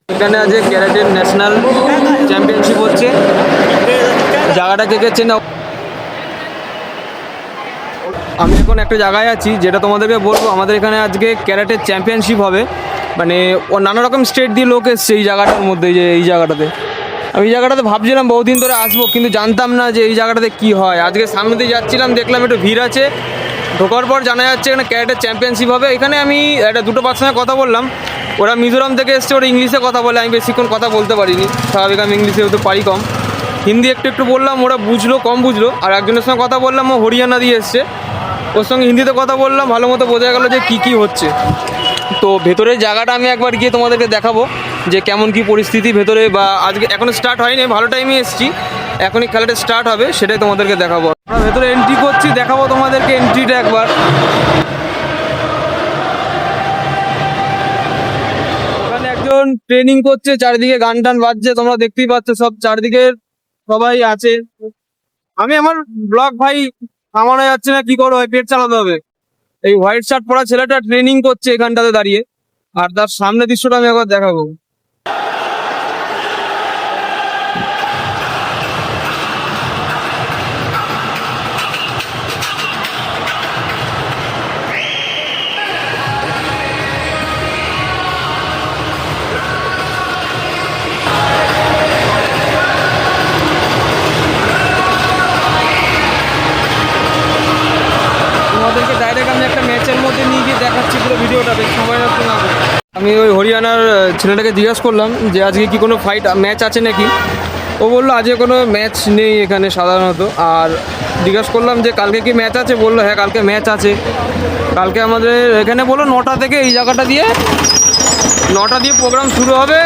এখানে আজ ক্যারাটের national championship হচ্ছে। জায়গাটা কে কে চেনা? আমি এখন একটা জায়গায় আছি যেটা তোমাদেরকে বলবো। আমাদের এখানে আজকে ক্যারাটের চ্যাম্পিয়নশিপ হবে, মানে ও নানা রকম স্টেট দিয়ে লোক এসছে এই জায়গাটার মধ্যে। যে এই জায়গাটাতে আমি এই জায়গাটাতে ভাবছিলাম বহুদিন ধরে আসবো, কিন্তু জানতাম না যে এই জায়গাটাতে কি হয়। আজকে সামনে দিয়ে যাচ্ছিলাম, দেখলাম একটু ভিড় আছে। ঢোকার পর জানা যাচ্ছে এখানে ক্যারাটের চ্যাম্পিয়নশিপ হবে। এখানে আমি একটা দুটো পার্সনের কথা বললাম, ওরা মিজোরাম থেকে এসছে, ওরা ইংলিশে কথা বলে। আমি বেশিক্ষণ কথা বলতে পারিনি, স্বাভাবিক আমি ইংলিশে হতে পারি কম। হিন্দি একটু একটু বললাম, ওরা বুঝলো, কম বুঝলো। আর একজনের সঙ্গে কথা বললাম, ও হরিয়ানা দিয়ে এসছে, ওর সঙ্গে হিন্দিতে কথা বললাম, ভালো মতো বোঝা গেলো যে কী কী হচ্ছে। তো ভেতরের জায়গাটা আমি একবার গিয়ে তোমাদেরকে দেখাবো যে কেমন কি পরিস্থিতি ভেতরে। বা আজকে এখনও স্টার্ট হয়নি, ভালো টাইমে এসেছি, এখনই খেলাটা স্টার্ট হবে, সেটাই তোমাদেরকে দেখাবো। আমরা ভেতরে এন্ট্রি করছি, দেখাবো তোমাদেরকে এন্ট্রিটা একবার। ওখানে একজন ট্রেনিং করছে, চারিদিকে গান টান বাজছে, তোমরা দেখতেই পাচ্ছ, সব চারিদিকে সবাই আছে। আমি আমার ব্লগ ভাই থামানো যাচ্ছে না, কি করবো, পেট চালাতে হবে। এই হোয়াইট শার্ট পরা ছেলেটা ট্রেনিং করছে এখানটাতে দাঁড়িয়ে, আর তার সামনে দৃশ্যটা আমি একবার দেখাবো। তোমাদেরকে ডাইরেক্ট আমি একটা ম্যাচের মধ্যে নিয়ে গিয়ে দেখাচ্ছি পুরো ভিডিওটা, বেশ সময় লাগছে না। আমি ওই হরিয়ানার ছেলেটাকে জিজ্ঞাসা করলাম যে আজকে কি কোনো ফাইট ম্যাচ আছে নাকি। ও বললো আজকে কোনো ম্যাচ নেই এখানে সাধারণত। আর জিজ্ঞাসা করলাম যে কালকে কি ম্যাচ আছে, বললো হ্যাঁ কালকে ম্যাচ আছে। কালকে আমাদের এখানে বললো 9টা থেকে এই জায়গাটা দিয়ে 9টা দিয়ে প্রোগ্রাম শুরু হবে।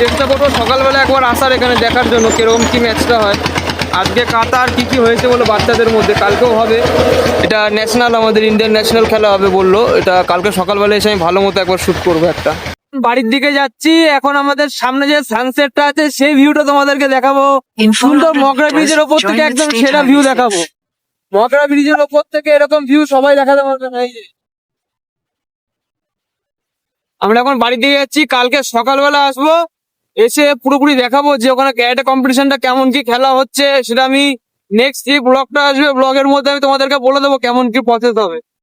চেষ্টা করবো সকালবেলা একবার আসার এখানে দেখার জন্য কীরকম কী ম্যাচটা হয়। আজকে কাতা আর কী কী হয়েছে বলো বাচ্চাদের মধ্যে, কালকেও হবে। এটা ন্যাশনাল, আমাদের ইন্ডিয়ান ন্যাশনাল খেলা হবে বললো। এটা কালকে সকালবেলা এসে আমি ভালো মতো একবার শ্যুট করবো একটা। বাড়ির দিকে যাচ্ছি এখন, আমাদের সামনে যে সানসেটটা আছে সেই ভিউটা তোমাদেরকে দেখাবো। সুন্দর মগরা ব্রিজের ওপর থেকে একদম সেরা ভিউ দেখাবো। মগরা ব্রিজের ওপর থেকে এরকম ভিউ সবাই দেখাতে পারবে না। এই যে আমরা এখন বাড়ির দিকে যাচ্ছি, কালকে সকালবেলা আসবো, এসে পুরোপুরি দেখাবো যে ওখানে ক্যারাটে কম্পিটিশনটা কেমন কি খেলা হচ্ছে। সেটা আমি নেক্সট যে ব্লগটা আসবে, ব্লগের মধ্যে আমি তোমাদেরকে বলে দেবো কেমন কি প্রসেস হবে।